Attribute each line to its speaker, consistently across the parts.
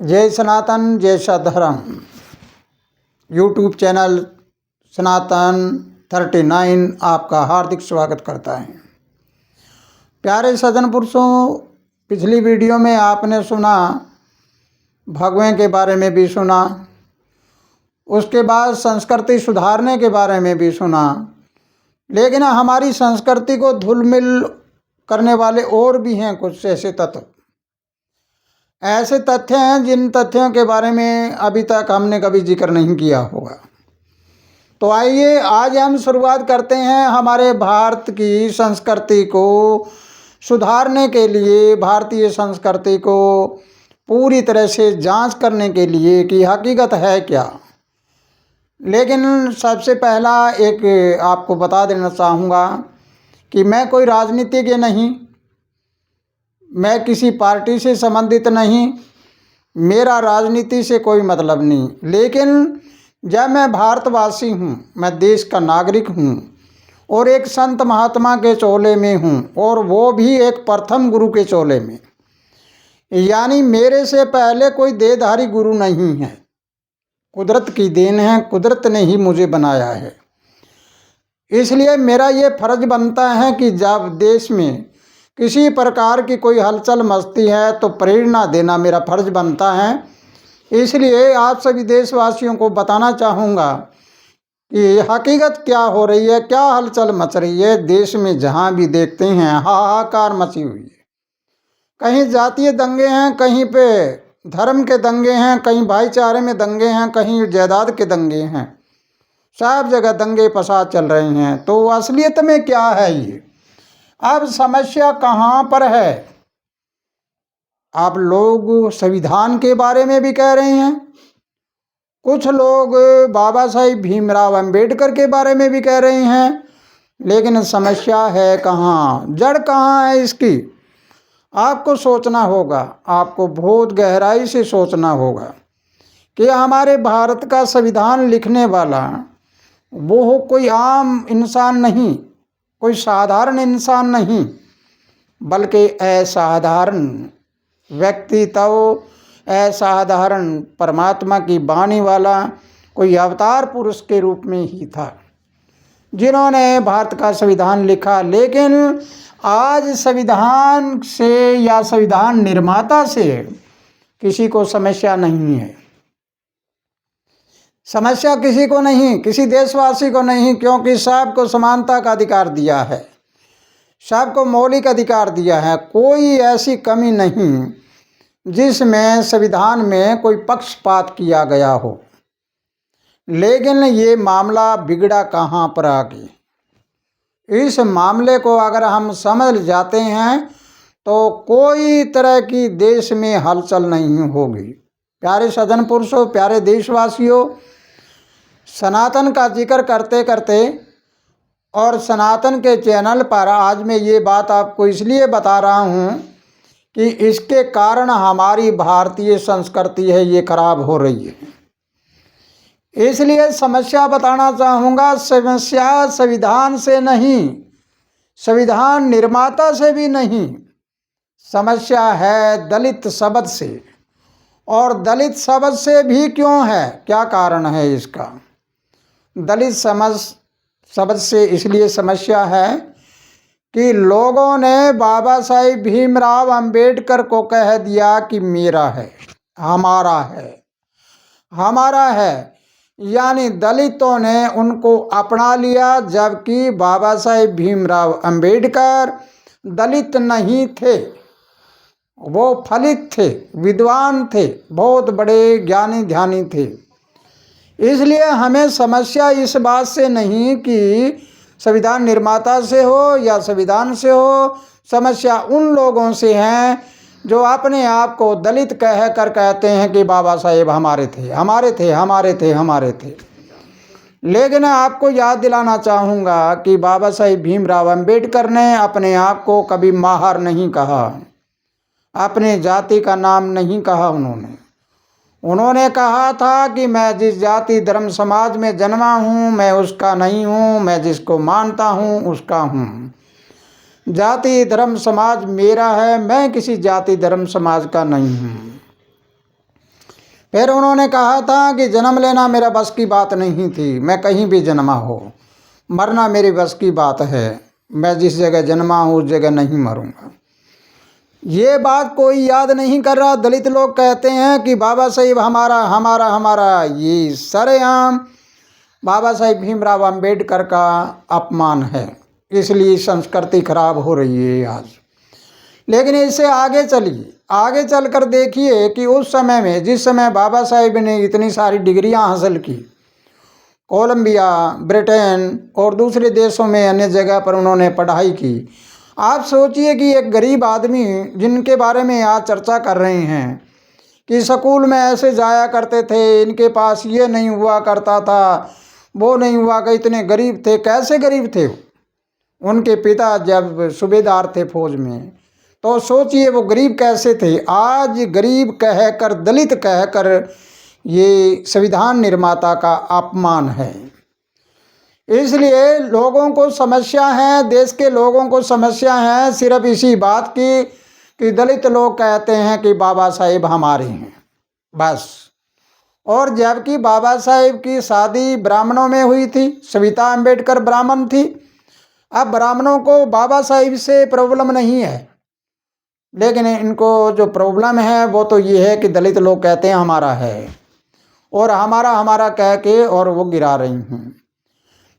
Speaker 1: जय सनातन जय सधर्म। YouTube channel सनातन 39 आपका हार्दिक स्वागत करता है। प्यारे सज्जन पुरुषों, पिछली वीडियो में आपने सुना भगवें के बारे में भी सुना, उसके बाद संस्कृति सुधारने के बारे में भी सुना। लेकिन हमारी संस्कृति को धूलमिल करने वाले और भी हैं कुछ ऐसे तथ्य हैं जिन तथ्यों के बारे में अभी तक हमने कभी जिक्र नहीं किया होगा। तो आइए आज हम शुरुआत करते हैं हमारे भारत की संस्कृति को सुधारने के लिए, भारतीय संस्कृति को पूरी तरह से जांच करने के लिए कि हकीकत है क्या। लेकिन सबसे पहला एक आपको बता देना चाहूँगा कि मैं कोई राजनीतिज्ञ नहीं, मैं किसी पार्टी से संबंधित नहीं, मेरा राजनीति से कोई मतलब नहीं। लेकिन जब मैं भारतवासी हूँ, मैं देश का नागरिक हूँ और एक संत महात्मा के चोले में हूँ, और वो भी एक प्रथम गुरु के चोले में, यानी मेरे से पहले कोई देहधारी गुरु नहीं है। कुदरत की देन है, कुदरत ने ही मुझे बनाया है। इसलिए मेरा ये फर्ज बनता है कि जब देश में किसी प्रकार की कोई हलचल मचती है तो प्रेरणा देना मेरा फर्ज बनता है। इसलिए आप सभी देशवासियों को बताना चाहूँगा कि हकीकत क्या हो रही है, क्या हलचल मच रही है देश में। जहाँ भी देखते हैं हाहाकार मची हुई है। कहीं जातीय दंगे हैं, कहीं पे धर्म के दंगे हैं, कहीं भाईचारे में दंगे हैं, कहीं जायदाद के दंगे हैं। सब जगह दंगे फसाद चल रहे हैं। तो असलियत में क्या है ये? अब समस्या कहाँ पर है? आप लोग संविधान के बारे में भी कह रहे हैं, कुछ लोग बाबा साहिब भीमराव अंबेडकर के बारे में भी कह रहे हैं, लेकिन समस्या है कहाँ, जड़ कहाँ है इसकी? आपको सोचना होगा, आपको बहुत गहराई से सोचना होगा कि हमारे भारत का संविधान लिखने वाला वो कोई आम इंसान नहीं, कोई साधारण इंसान नहीं, बल्कि असाधारण व्यक्ति, तो असाधारण परमात्मा की वाणी वाला कोई अवतार पुरुष के रूप में ही था जिन्होंने भारत का संविधान लिखा। लेकिन आज संविधान से या संविधान निर्माता से किसी को समस्या नहीं है। समस्या किसी को नहीं, किसी देशवासी को नहीं, क्योंकि सबको समानता का अधिकार दिया है, सबको मौलिक अधिकार दिया है। कोई ऐसी कमी नहीं जिसमें संविधान में कोई पक्षपात किया गया हो। लेकिन ये मामला बिगड़ा कहाँ पर आगे? इस मामले को अगर हम समझ जाते हैं तो कोई तरह की देश में हलचल नहीं होगी। प्यारे सज्जन पुरुषों, प्यारे देशवासियों, सनातन का जिक्र करते करते और सनातन के चैनल पर आज मैं ये बात आपको इसलिए बता रहा हूँ कि इसके कारण हमारी भारतीय संस्कृति है ये खराब हो रही है। इसलिए समस्या बताना चाहूँगा। समस्या संविधान से नहीं, संविधान निर्माता से भी नहीं, समस्या है दलित शब्द से। और दलित शब्द से भी क्यों है, क्या कारण है इसका? दलित शब्द से इसलिए समस्या है कि लोगों ने बाबा साहिब भीमराव अंबेडकर को कह दिया कि मेरा है, हमारा है, हमारा है, यानी दलितों ने उनको अपना लिया। जबकि बाबा साहिब भीमराव अंबेडकर दलित नहीं थे, वो फलित थे, विद्वान थे, बहुत बड़े ज्ञानी ध्यानी थे। इसलिए हमें समस्या इस बात से नहीं कि संविधान निर्माता से हो या संविधान से हो, समस्या उन लोगों से है जो अपने आप को दलित कह कर कहते हैं कि बाबा साहेब हमारे थे, हमारे थे, हमारे थे, हमारे थे। लेकिन आपको याद दिलाना चाहूँगा कि बाबा साहेब भीमराव अंबेडकर ने अपने आप को कभी माहर नहीं कहा, अपने जाति का नाम नहीं कहा। उन्होंने कहा था कि मैं जिस जाति धर्म समाज में जन्मा हूँ मैं उसका नहीं हूँ, मैं जिसको मानता हूँ उसका हूँ। जाति धर्म समाज मेरा है, मैं किसी जाति धर्म समाज का नहीं हूँ। फिर उन्होंने कहा था कि जन्म लेना मेरा बस की बात नहीं थी, मैं कहीं भी जन्मा हो, मरना मेरी बस की बात है, मैं जिस जगह जन्मा हूँ उस जगह नहीं मरूंगा। ये बात कोई याद नहीं कर रहा। दलित लोग कहते हैं कि बाबा साहेब हमारा हमारा हमारा, ये सरेआम बाबा साहेब भीमराव अंबेडकर का अपमान है, इसलिए संस्कृति खराब हो रही है आज। लेकिन इससे आगे चलिए, आगे चलकर देखिए कि उस समय में, जिस समय बाबा साहेब ने इतनी सारी डिग्रियां हासिल की, कोलंबिया, ब्रिटेन और दूसरे देशों में अन्य जगह पर उन्होंने पढ़ाई की, आप सोचिए कि एक गरीब आदमी जिनके बारे में आज चर्चा कर रहे हैं कि स्कूल में ऐसे जाया करते थे, इनके पास ये नहीं हुआ करता था, वो नहीं हुआ कि इतने गरीब थे। कैसे गरीब थे? उनके पिता जब सूबेदार थे फौज में, तो सोचिए वो गरीब कैसे थे। आज गरीब कहकर, दलित कहकर, ये संविधान निर्माता का अपमान है। इसलिए लोगों को समस्या है, देश के लोगों को समस्या है सिर्फ इसी बात की कि दलित लोग कहते हैं कि बाबा साहेब हमारे हैं, बस। और जबकि बाबा साहेब की शादी ब्राह्मणों में हुई थी, सविता अम्बेडकर ब्राह्मण थी। अब ब्राह्मणों को बाबा साहेब से प्रॉब्लम नहीं है, लेकिन इनको जो प्रॉब्लम है वो तो ये है कि दलित लोग कहते हैं हमारा है, और हमारा हमारा कह के और वो गिरा रही हैं।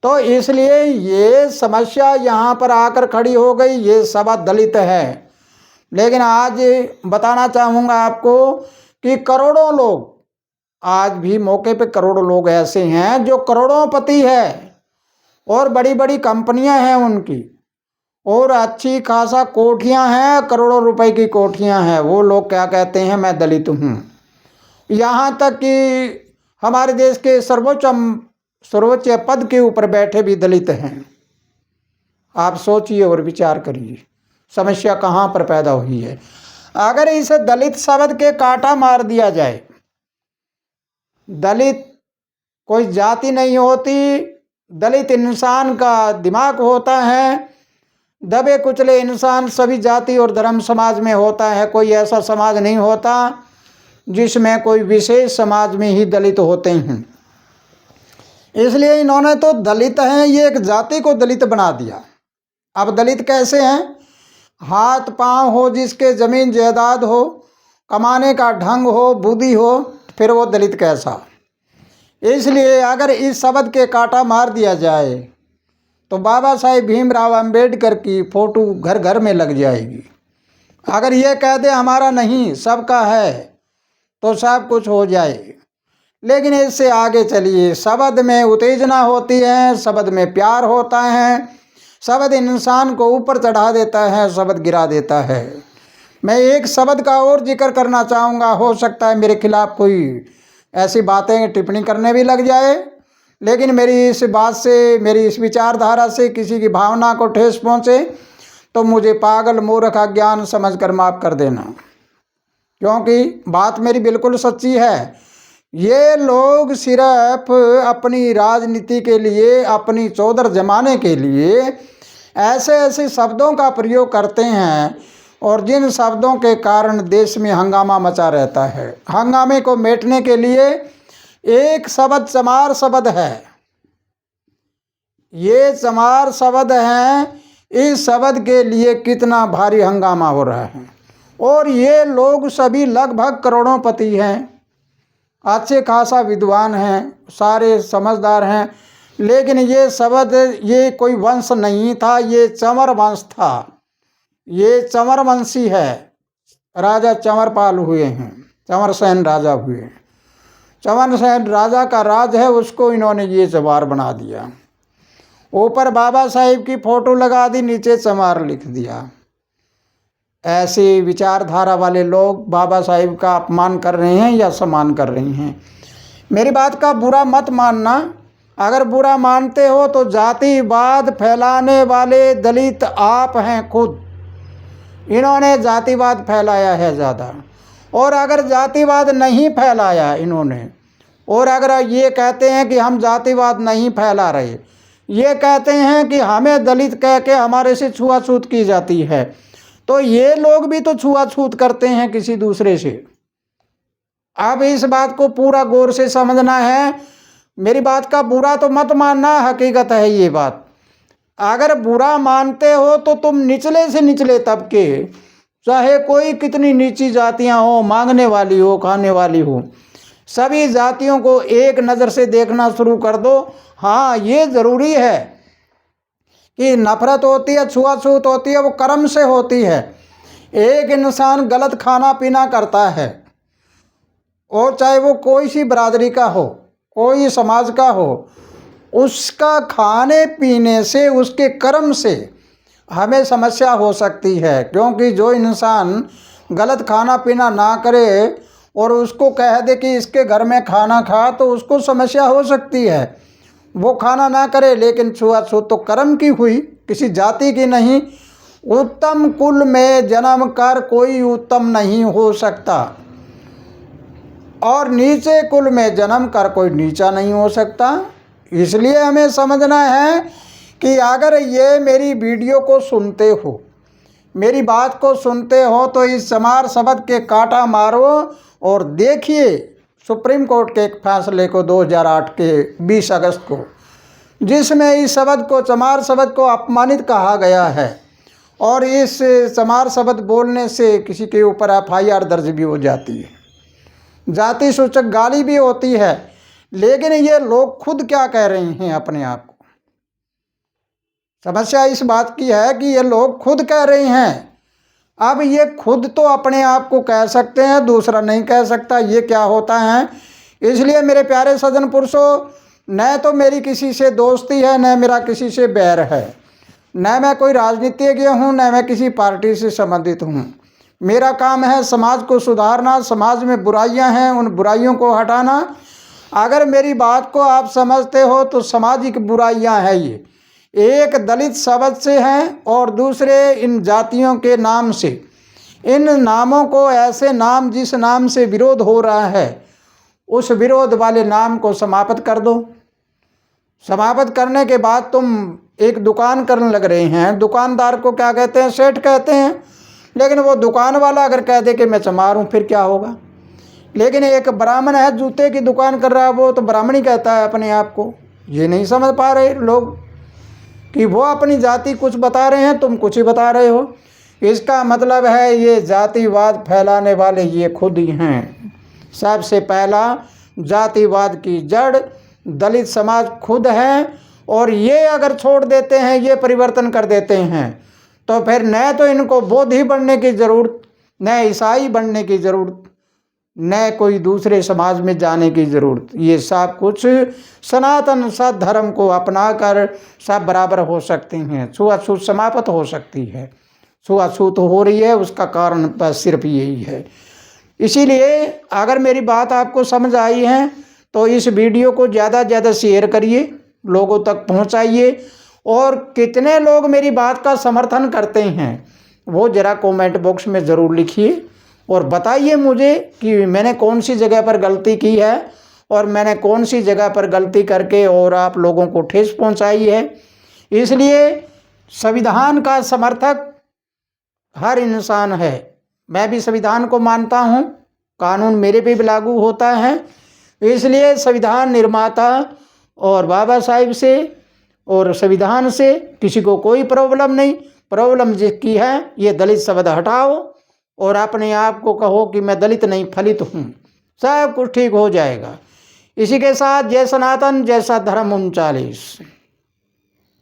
Speaker 1: तो इसलिए ये समस्या यहाँ पर आकर खड़ी हो गई। ये सभा दलित है। लेकिन आज बताना चाहूँगा आपको कि करोड़ों लोग, आज भी मौके पे करोड़ों लोग ऐसे हैं जो करोड़ोंपति है और बड़ी बड़ी कंपनियां हैं उनकी, और अच्छी खासा कोठियां हैं, करोड़ों रुपए की कोठियां हैं। वो लोग क्या कहते हैं, मैं दलित हूँ। यहाँ तक कि हमारे देश के सर्वोच्च पद के ऊपर बैठे भी दलित हैं। आप सोचिए और विचार करिए समस्या कहाँ पर पैदा हुई है। अगर इस दलित शब्द के काटा मार दिया जाए, दलित कोई जाति नहीं होती, दलित इंसान का दिमाग होता है। दबे कुचले इंसान सभी जाति और धर्म समाज में होता है, कोई ऐसा समाज नहीं होता जिसमें कोई विशेष समाज में ही दलित होते हैं। इसलिए इन्होंने तो दलित हैं, ये एक जाति को दलित बना दिया। अब दलित कैसे हैं? हाथ पांव हो, जिसके जमीन जायदाद हो, कमाने का ढंग हो, बुद्धि हो, फिर वो दलित कैसा? इसलिए अगर इस शब्द के काटा मार दिया जाए तो बाबा साहेब भीमराव अंबेडकर की फोटो घर घर में लग जाएगी। अगर ये कह दे हमारा नहीं सबका है तो सब कुछ हो जाए। लेकिन इससे आगे चलिए, शब्द में उत्तेजना होती है, शब्द में प्यार होता है, शब्द इंसान को ऊपर चढ़ा देता है, शब्द गिरा देता है। मैं एक शब्द का और जिक्र करना चाहूँगा, हो सकता है मेरे खिलाफ कोई ऐसी बातें टिप्पणी करने भी लग जाए, लेकिन मेरी इस बात से, मेरी इस विचारधारा से किसी की भावना को ठेस पहुँचे तो मुझे पागल, मूर्ख, अज्ञान समझकर माफ़ कर देना, क्योंकि बात मेरी बिल्कुल सच्ची है। ये लोग सिर्फ अपनी राजनीति के लिए, अपनी चौधर जमाने के लिए ऐसे ऐसे शब्दों का प्रयोग करते हैं, और जिन शब्दों के कारण देश में हंगामा मचा रहता है। हंगामे को मेटने के लिए एक शब्द चमार शब्द है, ये चमार शब्द है। इस शब्द के लिए कितना भारी हंगामा हो रहा है, और ये लोग सभी लगभग करोड़ोंपति हैं, अच्छे खासा विद्वान हैं, सारे समझदार हैं। लेकिन ये शब्द, ये कोई वंश नहीं था, ये चंवर वंश था, ये चंवर वंशी है। राजा चंवरपाल हुए हैं, चंवर सेन राजा हुए। चंवर सेन राजा का राज है, उसको इन्होंने ये चमार बना दिया। ऊपर बाबा साहेब की फोटो लगा दी, नीचे चमार लिख दिया। ऐसे विचारधारा वाले लोग बाबा साहेब का अपमान कर रहे हैं या सम्मान कर रही हैं। मेरी बात का बुरा मत मानना। अगर बुरा मानते हो तो जातिवाद फैलाने वाले दलित आप हैं खुद। इन्होंने जातिवाद फैलाया है ज़्यादा। और अगर जातिवाद नहीं फैलाया इन्होंने, और अगर ये कहते हैं कि हम जातिवाद नहीं फैला रहे, ये कहते हैं कि हमें दलित कह के हमारे से छुआछूत की जाती है, तो ये लोग भी तो छुआछूत करते हैं किसी दूसरे से। अब इस बात को पूरा गौर से समझना है। मेरी बात का बुरा तो मत मानना, हकीकत है ये बात। अगर बुरा मानते हो तो तुम निचले से निचले तबके, चाहे कोई कितनी नीची जातियां हो, मांगने वाली हो, खाने वाली हो, सभी जातियों को एक नज़र से देखना शुरू कर दो। हाँ, ये ज़रूरी है कि नफरत होती है, छुआछूत होती है, वो कर्म से होती है। एक इंसान गलत खाना पीना करता है, और चाहे वो कोई सी बरादरी का हो, कोई समाज का हो, उसका खाने पीने से, उसके कर्म से हमें समस्या हो सकती है। क्योंकि जो इंसान गलत खाना पीना ना करे और उसको कह दे कि इसके घर में खाना खा, तो उसको समस्या हो सकती है। वो खाना ना करे, लेकिन छुआछूत तो कर्म की हुई, किसी जाति की नहीं। उत्तम कुल में जन्म कर कोई उत्तम नहीं हो सकता, और नीचे कुल में जन्म कर कोई नीचा नहीं हो सकता। इसलिए हमें समझना है कि अगर ये मेरी वीडियो को सुनते हो, मेरी बात को सुनते हो, तो इस चमार शब्द के कांटा मारो और देखिए सुप्रीम कोर्ट के एक फैसले को 2008 के 20 अगस्त को, जिसमें इस शब्द को, चमार शब्द को अपमानित कहा गया है। और इस चमार शब्द बोलने से किसी के ऊपर FIR दर्ज भी हो जाती है, जाति सूचक गाली भी होती है। लेकिन ये लोग खुद क्या कह रहे हैं अपने आप को? समस्या इस बात की है कि ये लोग खुद कह रहे हैं। अब ये खुद तो अपने आप को कह सकते हैं, दूसरा नहीं कह सकता। ये क्या होता है? इसलिए मेरे प्यारे सज्जन पुरुषों, न तो मेरी किसी से दोस्ती है, न मेरा किसी से बैर है, न मैं कोई राजनीतिज्ञ हूँ, न मैं किसी पार्टी से संबंधित हूँ। मेरा काम है समाज को सुधारना, समाज में बुराइयां हैं उन बुराइयों को हटाना। अगर मेरी बात को आप समझते हो तो सामाजिक बुराइयां हैं ये, एक दलित शब्द से हैं और दूसरे इन जातियों के नाम से। इन नामों को, ऐसे नाम जिस नाम से विरोध हो रहा है, उस विरोध वाले नाम को समाप्त कर दो। समाप्त करने के बाद तुम एक दुकान करने लग रहे हैं। दुकानदार को क्या कहते हैं? सेठ कहते हैं। लेकिन वो दुकान वाला अगर कह दे कि मैं चमार हूँ, फिर क्या होगा? लेकिन एक ब्राह्मण है, जूते की दुकान कर रहा है, वो तो ब्राह्मण ही कहता है अपने आप को। ये नहीं समझ पा रहे लोग कि वो अपनी जाति कुछ बता रहे हैं, तुम कुछ ही बता रहे हो। इसका मतलब है ये जातिवाद फैलाने वाले ये खुद ही हैं। सबसे पहला जातिवाद की जड़ दलित समाज खुद है, और ये अगर छोड़ देते हैं, ये परिवर्तन कर देते हैं, तो फिर न तो इनको बौद्ध बनने की ज़रूरत, न ईसाई बनने की ज़रूरत, न कोई दूसरे समाज में जाने की ज़रूरत। ये सब कुछ सनातन सद्धर्म को अपनाकर सब बराबर हो सकते हैं। छुआछूत समाप्त हो सकती है। छुआछूत हो रही है, उसका कारण बस सिर्फ यही है। इसीलिए अगर मेरी बात आपको समझ आई है तो इस वीडियो को ज़्यादा से ज़्यादा शेयर करिए, लोगों तक पहुंचाइए। और कितने लोग मेरी बात का समर्थन करते हैं वो ज़रा कमेंट बॉक्स में ज़रूर लिखिए, और बताइए मुझे कि मैंने कौन सी जगह पर गलती की है, और मैंने कौन सी जगह पर गलती करके और आप लोगों को ठेस पहुंचाई है। इसलिए संविधान का समर्थक हर इंसान है। मैं भी संविधान को मानता हूं, कानून मेरे पे भी लागू होता है। इसलिए संविधान निर्माता और बाबा साहिब से और संविधान से किसी को कोई प्रॉब्लम नहीं। प्रॉब्लम जिसकी है, ये दलित शब्द हटाओ और अपने आप को कहो कि मैं दलित नहीं फलित हूँ, सब कुछ ठीक हो जाएगा। इसी के साथ जय सनातन, जय सद्धर्म 39।